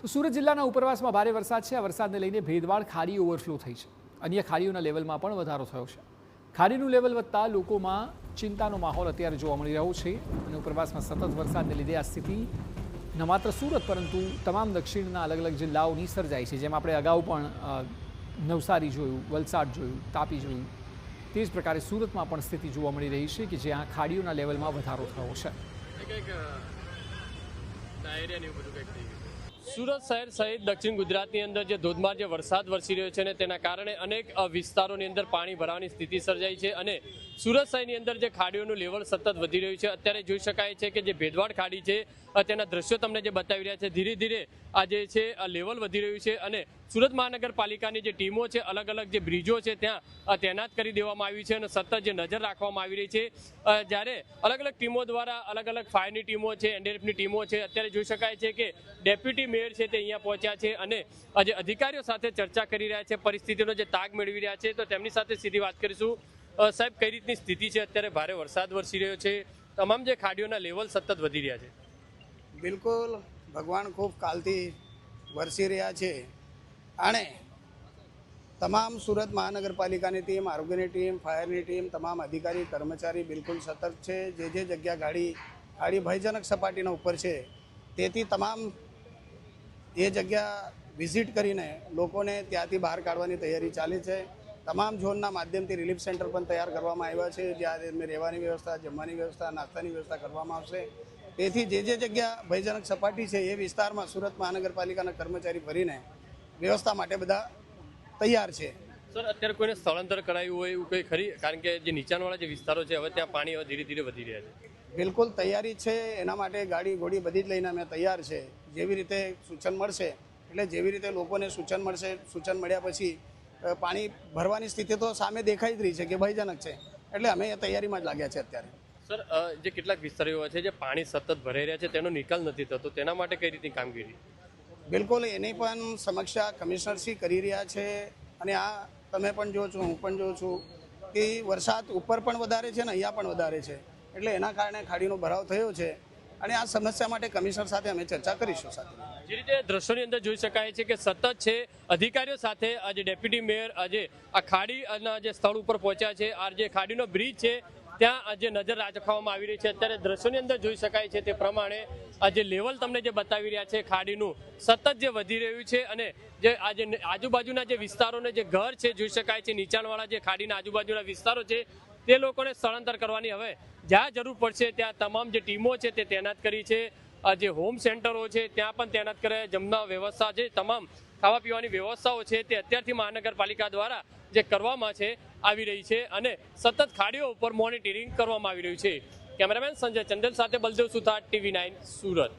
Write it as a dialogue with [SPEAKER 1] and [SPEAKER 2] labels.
[SPEAKER 1] તો સુરત જિલ્લાના ઉપરવાસમાં ભારે વરસાદ છે। આ વરસાદને લઈને ભેદવાડ ખાડી ઓવરફ્લો થઈ છે। અન્ય ખાડીઓના લેવલમાં પણ વધારો થયો છે। ખાડીનું લેવલ વધતા લોકોમાં ચિંતાનો માહોલ અત્યારે જોવા મળી રહ્યો છે અને ઉપરવાસમાં સતત વરસાદને લીધે આ સ્થિતિ ન માત્ર સુરત પરંતુ તમામ દક્ષિણના અલગ અલગ જિલ્લાઓની સર્જાઈ છે। જેમ આપણે અગાઉ પણ નવસારી જોયું, વલસાડ જોયું, તાપી જોયું, તે જ પ્રકારે સુરતમાં પણ સ્થિતિ જોવા મળી રહી છે કે જ્યાં ખાડીઓના લેવલમાં વધારો થયો છે।
[SPEAKER 2] સુરત શહેર સહિત દક્ષિણ ગુજરાતની અંદર જે ધોધમાર જે વરસાદ વરસી રહ્યો છે અને તેના કારણે અનેક વિસ્તારોની અંદર પાણી ભરાવાની સ્થિતિ સર્જાઈ છે અને સુરત શહેરની અંદર જે ખાડીઓનું લેવલ સતત વધી રહ્યું છે। અત્યારે જોઈ શકાય છે કે જે ભેદવાડ ખાડી છે તેના દ્રશ્યો તમને જે બતાવી રહ્યા છે, ધીરે ધીરે આ જે છે લેવલ વધી રહ્યું છે અને સુરત મહાનગરપાલિકાની જે ટીમો છે, અલગ અલગ જે બ્રિજો છે ત્યાં તૈનાત કરી દેવામાં આવી છે અને સતત જે નજર રાખવામાં આવી રહી છે। જ્યારે અલગ અલગ ટીમો દ્વારા અલગ અલગ ફાયરની ટીમો છે, એનડીઆરએફની ટીમો છે, અત્યારે જોઈ શકાય છે કે ડેપ્યુટી મેયર છે તે અહીંયા પહોંચ્યા છે અને જે અધિકારીઓ સાથે ચર્ચા કરી રહ્યા છે, પરિસ્થિતિનો જે તાગ મેળવી રહ્યા છે। તો તેમની સાથે સીધી વાત કરીશું। સાહેબ, કઈ રીતની સ્થિતિ છે? અત્યારે ભારે વરસાદ વરસી રહ્યો છે, તમામ જે ખાડીઓના લેવલ સતત વધી રહ્યા છે।
[SPEAKER 3] બિલકુલ, ભગવાન ખૂબ કાલથી વરસી રહ્યા છે અને તમામ સુરત મહાનગરપાલિકાની ટીમ, આરોગ્યની ટીમ, ફાયરની ટીમ, તમામ અધિકારી કર્મચારી બિલકુલ સતર્ક છે। જે જગ્યા ખાડી ભયજનક સપાટીના ઉપર છે તેથી તમામ એ જગ્યા વિઝિટ કરીને લોકોને ત્યાંથી બહાર કાઢવાની તૈયારી ચાલી છે। તમામ ઝોનના માધ્યમથી રિલીફ સેન્ટર પણ તૈયાર કરવામાં આવ્યા છે, જ્યાં રહેવાની વ્યવસ્થા, જમવાની વ્યવસ્થા, નાસ્તાની વ્યવસ્થા કરવામાં આવશે। તેથી જે જગ્યા ભયજનક સપાટી છે એ વિસ્તારમાં સુરત મહાનગરપાલિકાના કર્મચારી ભરીને વ્યવસ્થા માટે બધા તૈયાર છે।
[SPEAKER 2] સર, અત્યારે કોઈને સ્થળાંતર કરાયું હોય એવું કંઈ ખરી? કારણ કે જે નીચાણવાળા જે વિસ્તારો છે હવે ત્યાં પાણી હવે ધીરે ધીરે વધી રહ્યા છે।
[SPEAKER 3] બિલકુલ તૈયારી છે, એના માટે ગાડી ઘોડી બધી જ લઈને અમે તૈયાર છે। જેવી રીતે સૂચન મળશે એટલે જેવી રીતે લોકોને સૂચન મળશે, સૂચન મળ્યા પછી પાણી ભરવાની સ્થિતિ તો સામે દેખાઈ જ રહી છે કે ભયજનક છે, એટલે અમે એ તૈયારીમાં જ લાગ્યા છે અત્યારે।
[SPEAKER 2] સર, જે કેટલાક વિસ્તારો એવા છે જે પાણી સતત ભરાઈ રહ્યા છે, તેનો નિકાલ નથી થતો, તેના માટે કઈ રીતની કામગીરી?
[SPEAKER 3] બિલકુલ, એની પણ સમીક્ષા કમિશનરશ્રી કરી રહ્યા છે અને આ તમે પણ જો છો, હું પણ જોઉં છું કે વરસાદ ઉપર પણ વધારે છે ને અહીંયા પણ વધારે છે, એટલે એના કારણે ખાડીનો ભરાવ થયો છે અને આ સમસ્યા માટે કમિશનર સાથે અમે ચર્ચા કરીશું। સાથે
[SPEAKER 2] જે રીતે દ્રશ્યોની અંદર જોઈ શકાય છે કે સતત છે અધિકારીઓ સાથે આજે ડેપ્યુટી મેયર આજે આ ખાડીના જે સ્થળ ઉપર પહોંચ્યા છે। આ જે ખાડીનો બ્રિજ છે ત્યાં જે નજર રાખવામાં આવી રહી છે। અત્યારે દ્રશ્યોની અંદર જોઈ શકાય છે તે પ્રમાણે આ જે લેવલ તમને જે બતાવી રહ્યા છે ખાડીનું સતત જે વધી રહ્યું છે અને જે આજે આજુબાજુના જે વિસ્તારોને જે ઘર છે જોઈ શકાય છે, નીચાણવાળા જે ખાડીના આજુબાજુના વિસ્તારો છે તે લોકોને સ્થળાંતર કરવાની હવે જ્યાં જરૂર પડશે ત્યાં તમામ જે ટીમો છે તે તૈનાત કરી છે। જે હોમ સેન્ટરો છે ત્યાં પણ તૈનાત કરે, જમવા વ્યવસ્થા છે, તમામ ખાવા પીવાની વ્યવસ્થાઓ છે તે અત્યારથી મહાનગરપાલિકા દ્વારા જે કરવામાં છે આવી રહી છે અને સતત ખાડીઓ ઉપર મોનિટરિંગ કરવામાં આવી રહ્યું છે। કેમેરામેન સંજય ચંદેલ સાથે બલદેવ સુથાર, TV9 સુરત।